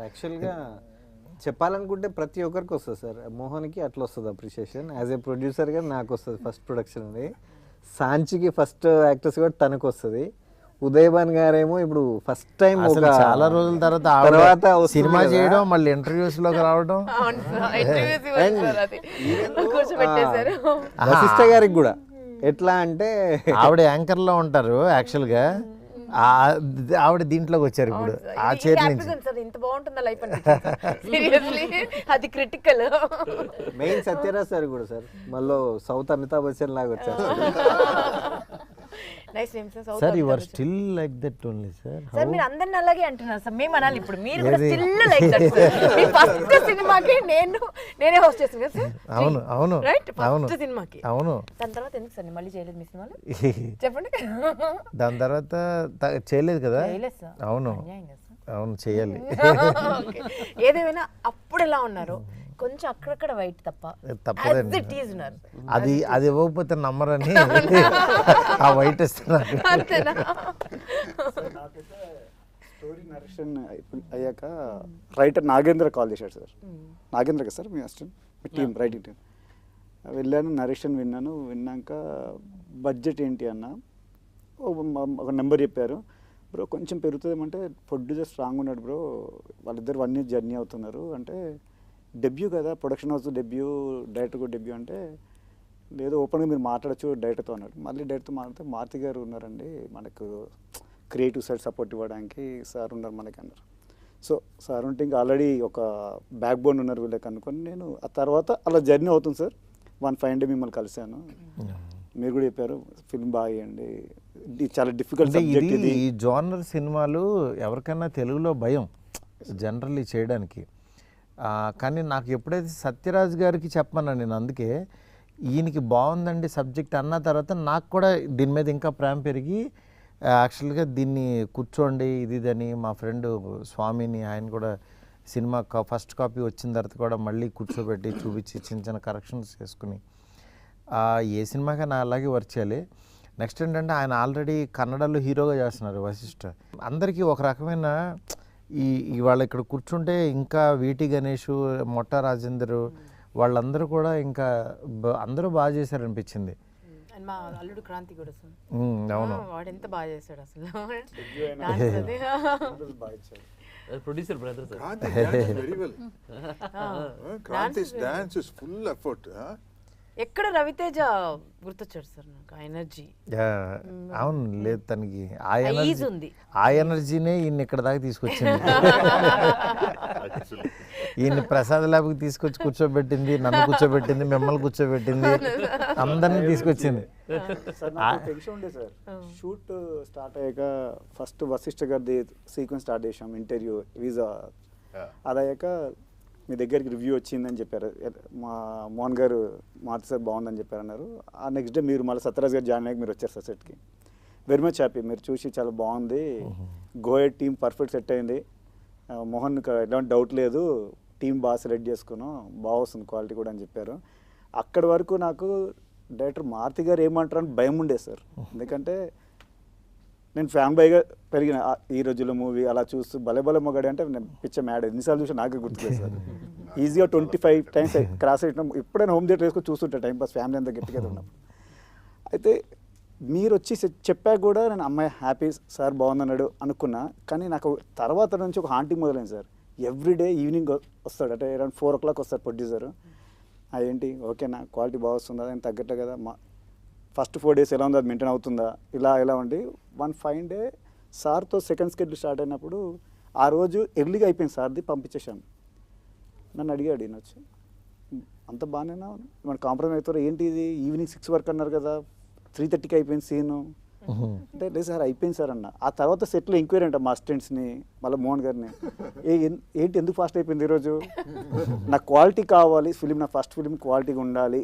యాక్చువల్గా చెప్పాలనుకుంటే ప్రతి ఒక్కరికి వస్తుంది సార్. మోహన్కి అట్లా వస్తుంది అప్రిషియేషన్, యాజ్ ఏ ప్రొడ్యూసర్గా నాకు వస్తుంది ఫస్ట్ ప్రొడక్షన్ అది. సాంచికి ఫస్ట్ యాక్టర్స్ కూడా తనకు వస్తుంది. ఉదయభాన్ గారేమో ఇప్పుడు ఫస్ట్ టైం చాలా రోజుల తర్వాత సినిమా చేయడం, మళ్ళీ ఇంటర్వ్యూస్ లోకి రావడం. వశిష్ఠ గారికి కూడా ఎట్లా అంటే ఆవిడ యాంకర్ లో ఉంటారు యాక్చువల్గా, ఆవిడ దీంట్లోకి వచ్చారు ఇప్పుడు ఆ చైర్ నుంచి. ఇంత బాగుంటుందా లైఫ్ సీరియస్లీ అది క్రిటికల్. మెయిన్ సత్యరాజ్ సార్ కూడా సార్ మళ్ళీ సౌత్ అమితాబ్ బచ్చన్ లాగా వచ్చారు. Nice name sir. Sir you are still like that only sir. Sir మీరు అందరిని అలాగే అంటున్నారు సార్, మేము అనాలి ఇప్పుడు మీరు కూడా still like that sir. Me first సినిమాకి నేనే హోస్ట్ చేస్తాను కదా సార్. అవును అవును రైట్, అవును ఫస్ట్ సినిమాకి. అవును. దాని తర్వాత ఎందుకు సార్ మళ్ళీ చేయలేదు మీ సినిమాలు చెప్పండి. దాని తర్వాత చేయలేదు కదా. చేయలేదు సార్. అవును అవును చేయాలి. ఏదేమైనా అప్పుడు ఎలా ఉన్నారు, కొంచెం అక్కడక్కడ వైట్ తప్పదండి. ఉన్నారు. అది ఇవ్వకపోతే నమ్మరని ఆ వైట్ ఇస్తున్నారు. స్టోరీ నరేషన్ అయ్యాక రైటర్ నాగేంద్ర కాల్ చేశాడు సార్. నాగేంద్ర కదా సార్ మీ అసిస్టెంట్, మీ టీం రైటింగ్ టీం. వెళ్ళాను, నరేషన్ విన్నాక బడ్జెట్ ఏంటి అన్న ఒక నెంబర్ చెప్పారు. బ్రో కొంచెం పెరుగుతుందేమంటే ప్రొడ్యూసర్ స్ట్రాంగ్ ఉన్నాడు బ్రో, వాళ్ళిద్దరు 1 year జర్నీ అవుతున్నారు అంటే, డెబ్యూ కదా ప్రొడక్షన్ హౌస్ డెబ్యూ, డైరెక్టర్ కూడా డెబ్యూ అంటే, లేదు ఓపెన్గా మీరు మాట్లాడచ్చు డైరెక్టర్తో అన్నాడు. మళ్ళీ డైరెక్టర్తో మాట్లాడితే మారుతి గారు ఉన్నారండి మనకు క్రియేటివ్ సైడ్ సపోర్ట్ ఇవ్వడానికి, సార్ ఉన్నారు మనకి అన్నారు. సో సార్ ఉంటే ఇంకా ఆల్రెడీ ఒక బ్యాక్ బోన్ ఉన్నారు వీళ్ళకి అనుకొని నేను ఆ తర్వాత అలా జర్నీ అవుతుంది సార్. 1 day మిమ్మల్ని కలిశాను, మీరు కూడా చెప్పారు ఫిల్మ్ బాగా చేయండి, చాలా డిఫికల్ట్ సబ్జెక్ట్ ఇది. ఈ జోనర్ సినిమాలు ఎవరికైనా తెలుగులో భయం జనరల్లీ చేయడానికి. కానీ నాకు ఎప్పుడైతే సత్యరాజ్ గారికి చెప్పమన్నా నేను, అందుకే ఈయనకి బాగుందండి సబ్జెక్ట్ అన్న తర్వాత నాకు కూడా దీని మీద ఇంకా ప్రేమ పెరిగి యాక్చువల్గా దీన్ని కూర్చోండి ఇదని మా ఫ్రెండ్ స్వామిని, ఆయన కూడా సినిమా ఫస్ట్ కాపీ వచ్చిన తర్వాత కూడా మళ్ళీ కూర్చోబెట్టి చూపించి చిన్న కరెక్షన్స్ చేసుకుని ఏ సినిమాకైనా అలాగే వర్క్ చేయాలి. నెక్స్ట్ ఏంటంటే ఆయన ఆల్రెడీ కన్నడలో హీరోగా చేస్తున్నారు వశిష్ఠ. అందరికీ ఒక రకమైన ఇవాళ ఇక్కడ కూర్చుంటే ఇంకా వీటి గణేష్, మొట్ట రాజేందర్ వాళ్ళందరూ కూడా ఇంకా అందరూ బాగా చేశారనిపించింది. మా అల్లుడు క్రాంతి కూడా అవును, వాడు ఎంత బాగా చేశాడు అసలు. Producer brother sir. Kranti's dance is full effort. ఎక్కడ రవితేజ గుర్తొచ్చాడు సార్ నాకు, ఆ ఎనర్జీ. అవును, లేదు తనకి ఆ ఎనర్జీనే ఈయన ఇక్కడ దాకా తీసుకొచ్చింది. ఈయన ప్రసాద్ ల్యాబ్కి తీసుకొచ్చి కూర్చోబెట్టింది, నన్ను కూర్చోబెట్టింది, మిమ్మల్ని కూర్చోబెట్టింది, అందరినీ తీసుకొచ్చింది. టెన్షన్ ఉండే సార్. షూట్ స్టార్ట్ అయ్యాక ఫస్ట్ వశిష్ఠ గారిది సీక్వెన్స్ స్టార్ట్ చేసాం, ఇంటర్వ్యూ వీజా. అది అయ్యాక మీ దగ్గరికి రివ్యూ వచ్చిందని చెప్పారు, మా మోహన్ గారు మారుతి సార్ బాగుందని చెప్పారు అన్నారు. ఆ నెక్స్ట్ డే మీరు మళ్ళీ సత్యరాజ్ గారు జాయిన్ అయ్యాక మీరు వచ్చారు సార్ సెట్కి. వెరీ మచ్ హ్యాపీ, మీరు చూసి చాలా బాగుంది, గోయట్ టీం పర్ఫెక్ట్ సెట్ అయింది, మోహన్ ఎలాంటి డౌట్ లేదు, టీం బాగా సెలెక్ట్ చేసుకున్నాం, బాగా వస్తుంది క్వాలిటీ కూడా అని చెప్పారు. అక్కడి వరకు నాకు డైరెక్టర్ మారుతి గారు ఏమంటారని భయం ఉండేది సార్. ఎందుకంటే నేను ఫ్యాన్ బైగా పెరిగిన ఈ రోజుల్లో మూవీ అలా చూస్తూ భలే మొగాడు అంటే నేను పిచ్చ మ్యాడ్ ఎన్నిసార్లు చూసి నాకే గుర్తులేదు సార్. ఈజీగా 25 times క్రాస్ అయినా ఎప్పుడైనా హోమ్ థియేటర్ వేసుకొని చూస్తుంటా టైం పాస్, ఫ్యామిలీ అంతా గట్టిగా ఉన్నప్పుడు. అయితే మీరు వచ్చి చెప్పాక కూడా నేను అమ్మాయి హ్యాపీ సార్ బాగుందన్నాడు అనుకున్నా. కానీ నాకు తర్వాత నుంచి ఒక హాంటింగ్ మొదలైంది సార్. ఎవ్రీడే ఈవినింగ్ వస్తాడు, అంటే అరౌండ్ 4 o'clock వస్తారు ప్రొడ్యూసర్. ఏంటి ఓకేనా, క్వాలిటీ బాగా వస్తుందా, దానికి తగ్గట్లే కదా, ఫస్ట్ 4 days ఎలా ఉందో అది మెయింటైన్ అవుతుందా, ఇలా ఉండి 1 fine day సార్తో సెకండ్ స్కెడ్యూల్ స్టార్ట్ అయినప్పుడు ఆ రోజు ఎర్లీగా అయిపోయింది సార్ది, పంపించేశాను. నన్ను అడిగాడు ఈయన వచ్చి, అంత బాగానేనా మన కాంప్రమైజ్ అవుతారు ఏంటి, ఇది ఈవినింగ్ 6 వరకు అన్నారు కదా, 3:30కి అయిపోయింది సీను అంటే, లేదు సార్ అయిపోయింది సార్ అన్న. ఆ తర్వాత సెట్లో ఎంక్వైరీ అంట మా అసిస్టెంట్స్ని, మళ్ళీ మోహన్ గారిని, ఏంటి ఎందుకు ఫాస్ట్ అయిపోయింది ఈరోజు, నాకు క్వాలిటీ కావాలి ఫిలిం, నా ఫస్ట్ ఫిలిం క్వాలిటీగా ఉండాలి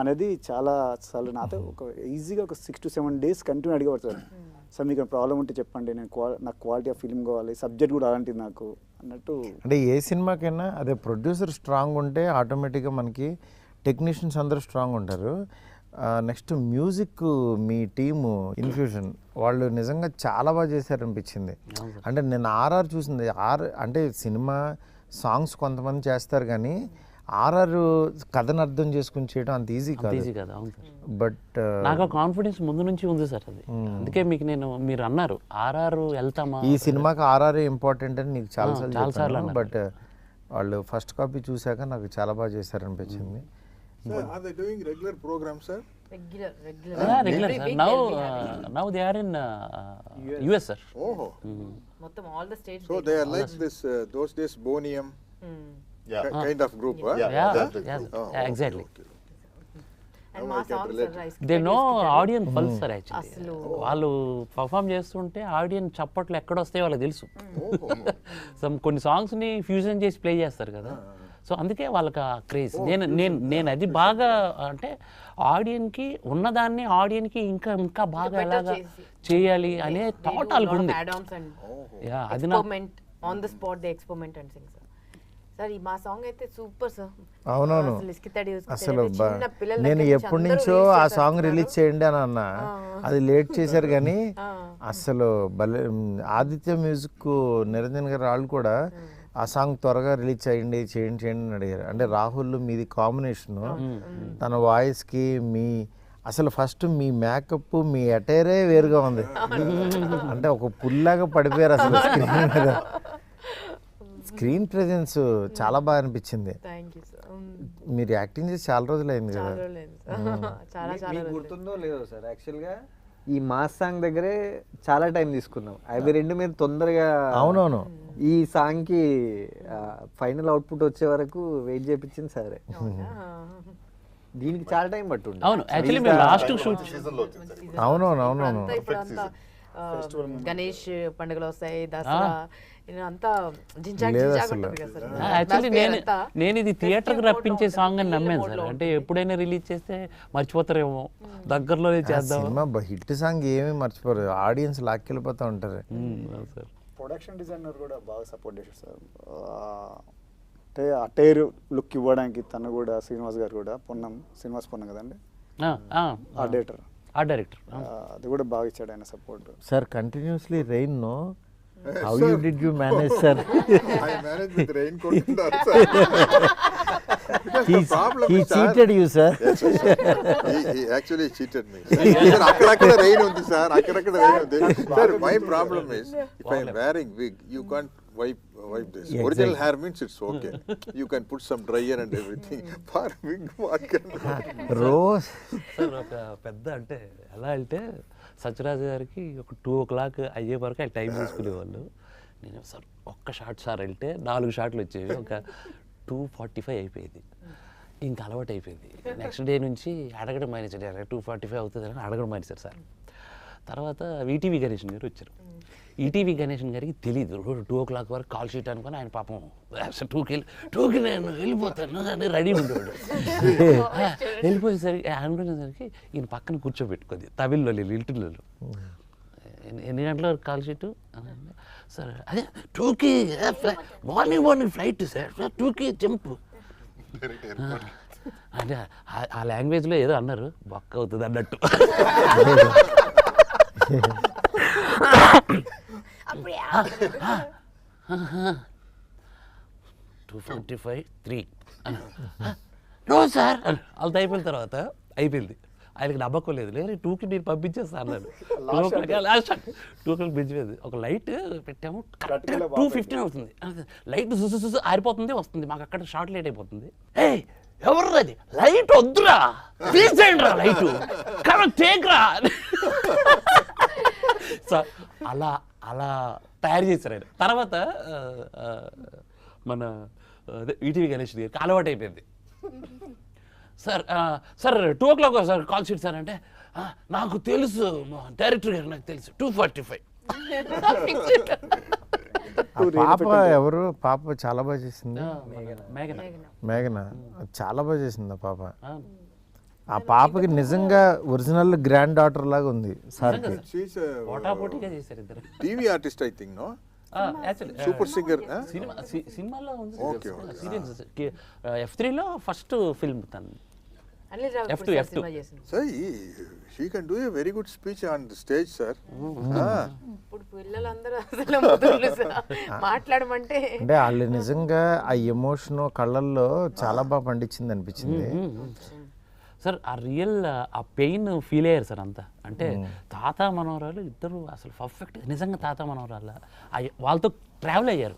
అనేది చాలా నాతో ఒక ఈజీగా ఒక 6 to 7 days కంటిన్యూ అడిగేవాడు సార్. సార్ మీకు ప్రాబ్లం ఉంటే చెప్పండి, నాకు క్వాలిటీ ఆఫ్ ఫిలిం కావాలి, సబ్జెక్ట్ కూడా అలాంటిది నాకు అన్నట్టు. అంటే ఏ సినిమాకైనా అదే ప్రొడ్యూసర్ స్ట్రాంగ్ ఉంటే ఆటోమేటిక్గా మనకి టెక్నీషియన్స్ అందరూ స్ట్రాంగ్ ఉంటారు. నెక్స్ట్ మ్యూజిక్ మీ టీము ఇన్ఫ్యూషన్ వాళ్ళు నిజంగా చాలా బాగా చేశారనిపించింది. అంటే నేను ఆర్ఆర్ చూసింది అంటే సినిమా సాంగ్స్ కొంతమంది చేస్తారు కానీ ఆర్ఆర్ కథను అర్థం చేసుకుని చేయడం అంత ఈజీ కాదు. ఈజీ కదా, అవును సార్. బట్ నాకు కాన్ఫిడెన్స్ ముందు నుంచి ఉంది సార్ అది. అందుకే మీకు మీరు అన్నారు ఆర్ఆర్ వెళ్తామా, ఈ సినిమాకి ఆర్ఆర్ ఇంపార్టెంట్ అని నీకు చాలాసార్లు చాలాసార్లు చెప్పాను. బట్ వాళ్ళు ఫస్ట్ కాపీ చూశాక నాకు చాలా బాగా చేశారనిపించింది. Sir, are they doing regular programs, sir? Regular regular sir. Now they are in US sir. Oh, మొత్తం all the states. so they are like this, those days Bonium kind of group, huh? Exactly. And మా songs rise they know audience pulse sir. Actually వాళ్ళు perform చేస్తుంటే audience చప్పట్లు ఎక్కడ వస్తాయో వాళ్ళకి తెలుసు. కొన్ని సాంగ్స్ని ఫ్యూజన్ చేసి ప్లే చేస్తారు కదా, సో అందుకే వాళ్ళకి ఆ క్రేజ్. నేను అది బాగా అంటే ఆడియన్కి ఉన్నదాన్ని ఆడియన్కి ఇంకా బాగా ఎలాగా చేయాలి అనే థాట్ వాళ్ళకు ఉంది. అది నా experiment on the spot, they experiment and Singh sir. Sir ఈ మా సాంగ్ అయితే సూపర్ సార్. అవునవును, అసలు నేను ఎప్పటి నుంచో ఆ సాంగ్ రిలీజ్ చేయండి అని అన్నా, అది లేట్ చేశారు కానీ అసలు భలే. ఆదిత్య మ్యూజిక్ నిరంజన్ గారు వాళ్ళు కూడా ఆ సాంగ్ త్వరగా రిలీజ్ చేయండి అని అడిగారు. అంటే రాహుల్ మీది కాంబినేషను, తన వాయిస్కి మీ అసలు ఫస్ట్ మీ మేకప్ మీ అటైరే వేరుగా ఉంది. అంటే ఒక పుల్లాగా పడిపోయారు అసలు స్క్రీన్ మీద. స్క్రీన్ ప్రెజెన్స్ చాలా బాగా అనిపించింది. మీరు యాక్టింగ్ చేసి చాలా రోజులు అయింది కదా. మీకు గుర్తుందో లేదో సార్, యాక్చువల్గా ఈ మాస్ సాంగ్ దగ్గరే చాలా టైం తీసుకున్నాం. అవి రెండు మీరు తొందరగా అవునవును ఈ సాంగ్ కి ఫైనల్ అవుట్పుట్ వచ్చే వరకు వెయిట్ చేయించింది సరే. దీనికి చాలా టైం పట్టుండే. అవును, యాక్చువల్లీ మేము లాస్ట్ షూట్ అవునవునవునవును గణేష్ పండుగలు వస్తాయి, దసరా అంతా యాక్చువల్లీ నేను ఇది థియేటర్కి రప్పించే సాంగ్ అని నమ్మాను సార్. అంటే ఎప్పుడైనా రిలీజ్ చేస్తే మర్చిపోతారేమో, దగ్గరలోనే చేద్దాం. సినిమా హిట్ సాంగ్ ఏమీ మర్చిపోరు, ఆడియన్స్ లాక్కెళ్ళిపోతూ ఉంటారు. సార్ ప్రొడక్షన్ డిజైనర్ కూడా బాగా సపోర్ట్ చేశారు సార్. అంటే అటైర్ లుక్ ఇవ్వడానికి తను కూడా శ్రీనివాస్ గారు కూడా శ్రీనివాస్ పొన్నం కదండి ఆ డైరెక్టర్, అది కూడా బాగా ఇచ్చాడు ఆయన support. Sir continuously rain no, how did you manage, sir? I managed with raincoat and that, sir. Because the problem He is, sir, cheated you, sir. Yes, he actually cheated me. Sir, akkada rain undi, sir. Akkada rain undi. Sir, my problem is, if I am wearing wig, you can't wipe this. Yeah, Original exactly. hair means it's okay. You can put some dryer and everything. For wig, what can Rose. Sir ఒక పెద్ద అంటే ఎలా అంటే సత్యరాజు గారికి ఒక 2 o'clock అయ్యే వరకు ఆయన టైం తీసుకునేవాళ్ళు. నేను సార్ ఒక్క షాట్ సార్ వెళ్తే 4 షాట్లు వచ్చేవి, ఒక 2:45 అయిపోయేది. ఇంకా అలవాటు అయిపోయింది. నెక్స్ట్ డే నుంచి అడగడం మానేసాడు, 2:45 అవుతుంది అని అడగడం మానేశారు సార్. తర్వాత ఈటీవీ గణేషన్ గారు వచ్చారు. ఈటీవీ గణేషన్ గారికి తెలియదు 2 o'clock వరకు కాల్ షీట్ అనుకుని ఆయన పాపం 2కి నేను వెళ్ళిపోతాను అని రెడీ ఉండేవాడు. వెళ్ళిపోయేసరికి అనుకునేసరికి ఈయన పక్కన కూర్చోబెట్టుకుంది తమిళ్లో లిటిల్లో. ఎన్ని గంటల వరకు కాల్ షీటు సార్? అదే 2కి మార్నింగ్ ఫ్లైట్ సార్, 2కి జంపు అంటే ఆ లాంగ్వేజ్లో ఏదో అన్నారు, బొక్క అవుతుంది అన్నట్టు. 2:45 3 నో సార్ వాళ్ళతో అయిపోయిన తర్వాత అయిపోయింది. ఆయనకి నమ్మకం లేదు, లేదు 2కి నేను పంపించేస్తా అన్నాడు. 2 పెంచిపోయింది. ఒక లైట్ పెట్టాము, కరెక్ట్గా 2:15 అవుతుంది. లైట్ చూసి ఆరిపోతుంది వస్తుంది, మాకు అక్కడ షార్ట్ లేట్ అయిపోతుంది. ఎవర్రది లైట్ వద్దురా, తీసేయండి రా లైట్, టేక్రా. సో అలా తయారు చేశారు ఆయన. తర్వాత మన ఈటీవీ గణేష్ గారికి అలవాటు అయిపోయింది. Sir 2 o'clock sir call sheet sir అంటే, నాకు తెలుసు డైరెక్టర్ గారు, నాకు తెలుసు 2:45. పాప ఎవరు? పాప చాలా బాగా చేసింది, మేఘన చాలా బాగా చేసింది ఆ పాప. ఆ పాపకి నిజంగా ఒరిజినల్ గ్రాండ్ డాటర్ లాగా ఉంది సార్. she's పోటాపోటీగా చేశారు ఇద్దరు. TV artist, I think, no? Super singer, సినిమాలో ఉంది. Okay. సీరియల్స్ F3లో ఫస్ట్ ఫిల్మ్ తను. అనిల్ రావు F2, ఇప్పుడు F2. సినిమా చేసింది. Sir, she can do a very good speech on the stage, sir. Ah. ఇప్పుడు పిల్లలందరూ అసలు ముదురులు సార్. మాట్లాడమంటే అంటే వాళ్ళు నిజంగా ఆ ఎమోషన్ కళ్ళల్లో చాలా బాగా పండించింది అనిపించింది. సార్ ఆ రియల్ ఆ పెయిన్ ఫీల్ అయ్యారు సార్ అంతా. అంటే తాత మనవరాలు ఇద్దరు అసలు పర్ఫెక్ట్ నిజంగా తాత మనవరాల వాళ్ళతో ట్రావెల్ అయ్యారు.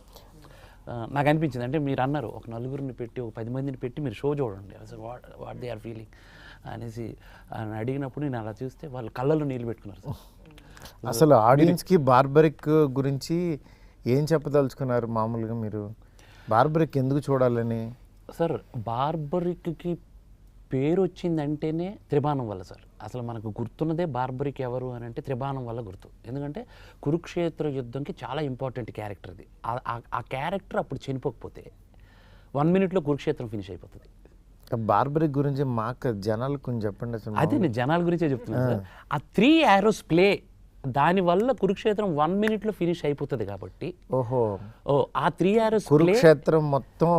నాకు అనిపించింది అంటే మీరు అన్నారు ఒక నలుగురిని పెట్టి ఒక 10 మందిని పెట్టి మీరు షో చూడండి అసలు వాట్ దే ఆర్ ఫీలింగ్ అనేసి అని అడిగినప్పుడు నేను అలా చూస్తే వాళ్ళు కళ్ళలో నీళ్ళు పెట్టుకున్నారు సార్. అసలు ఆడియన్స్కి బార్బరిక్ గురించి ఏం చెప్పదలుచుకున్నారు మామూలుగా మీరు? బార్బరిక్ ఎందుకు చూడాలని? సార్ బార్బరిక్కి పేరు వచ్చిందంటేనే త్రిబాణం వల్ల సార్. అసలు మనకు గుర్తున్నదే బార్బరిక్ ఎవరు అని అంటే త్రిబాణం వల్ల గుర్తు. ఎందుకంటే కురుక్షేత్ర యుద్ధంకి చాలా ఇంపార్టెంట్ క్యారెక్టర్ అది. ఆ క్యారెక్టర్ అప్పుడు చనిపోకపోతే 1 minute కురుక్షేత్రం ఫినిష్ అయిపోతుంది. బార్బరిక్ గురించి మాకు జనాలకు కొంచెం చెప్పండి అసలు. అదే నేను జనాల గురించే చెప్తున్నాను సార్. ఆ 3 arrows ప్లే దానివల్ల కురుక్షేత్రం 1 minute ఫినిష్ అయిపోతుంది కాబట్టి ఓహో ఆ 3 arrows కురుక్షేత్రం మొత్తం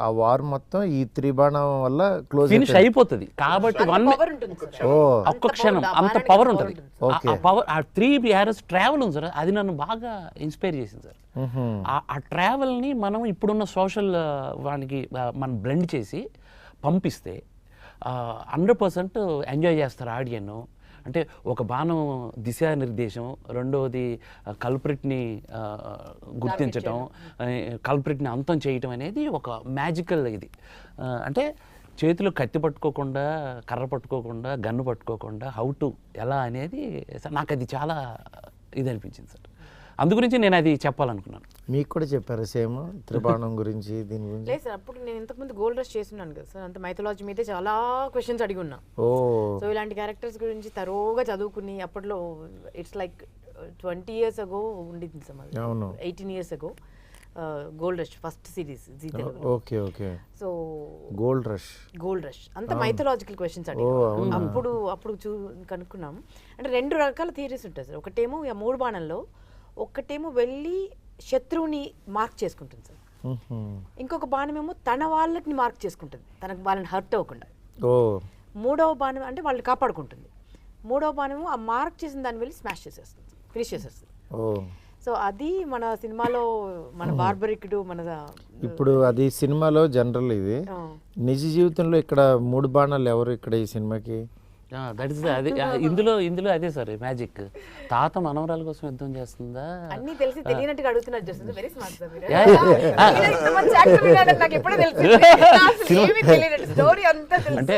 ఆ వార్ మొత్తం ఈ త్రిబాణం వల్ల క్లోజ్ ఫినిష్ అయిపోతుంది కాబట్టి 1 పవర్ ఉంటుంది సార్. ఒక్క క్షణం అంత పవర్ ఉంటుంది. ఆ పవర్ ఆ 3 arrows ట్రావెల్ ఉంది సార్. అది నన్ను బాగా ఇన్స్పైర్ చేసింది సార్. ఆ ట్రావెల్ని మనం ఇప్పుడున్న సోషల్ వానికి మనం బ్లెండ్ చేసి పంపిస్తే 100% ఎంజాయ్ చేస్తారు ఆడియన్. అంటే ఒక బాణం దిశానిర్దేశం, రెండవది కల్ప్రిట్ని గుర్తించటం, కల్ప్రిట్ని అంతం చేయటం అనేది ఒక మ్యాజికల్ ఇది. అంటే చేతిలో కత్తి పట్టుకోకుండా, కర్ర పట్టుకోకుండా, గన్ను పట్టుకోకుండా హౌ టు ఎలా అనేది నాకు అది చాలా ఇది అనిపించింది సార్. అందుగురించి నేను అది చెప్పాలనుకున్నాను. మీకు కూడా చెప్పారు సేమ్ త్రిబాణం గురించి దీని గురించి? లేదు సార్, అప్పుడు నేను ఇంతకుముందు గోల్డ్ రష్ చేస్తున్నాను కదా సార్. అంత మైథాలజీ మీదే చాలా క్వశ్చన్స్ అడిగి ఉన్నా. సో ఇలాంటి క్యారెక్టర్స్ గురించి తరోగా చదువుకుని అప్పట్లో ఇట్స్ లైక్ 20 years ago ఉండింది సార్ మాది. 18 years ago gold rush first series Zee Telugu. Okay okay. So gold rush అంత మైథాలజికల్ క్వశ్చన్స్ అడిగి అప్పుడు కనుక్కున్నాం. అంటే 2 రకాల థియరీస్ ఉంటాయి సార్. ఒకటేమో 3 బాణంలో ఒక్కటేమో వెళ్ళి శత్రువుని మార్క్ చేసుకుంటుంది సార్. ఇంకొక బాణమేమో తన వాళ్ళని మార్క్ చేసుకుంటుంది, తనకు వాళ్ళని హర్ట్ అవ్వకుండా. మూడవ బాణం అంటే వాళ్ళని కాపాడుకుంటుంది. మూడవ బాణమేమో ఆ మార్క్ చేసిన దాన్ని వెళ్ళి స్మాష్ చేసేస్తుంది, ఫినిష్ చేసేస్తుంది. సో అది మన సినిమాలో మన బార్బరిక్డు మన ఇప్పుడు అది సినిమాలో జనరల్. ఇది నిజ జీవితంలో ఇక్కడ 3 బాణాలు ఎవరు ఇక్కడ ఈ సినిమాకి? దట్ ఇస్ అదే ఇందులో అదే సార్ మ్యాజిక్. తాత మనవరాల కోసం యుద్ధం చేస్తుందా అన్ని తెలిసి తెలియనట్టుగా అడుగుతున్నారు. జస్ట్ వెరీ స్మార్ట్ సార్ మీరు. నాకు ఎప్పుడో తెలుసు స్టోరీ అంతా తెలుసు. అంటే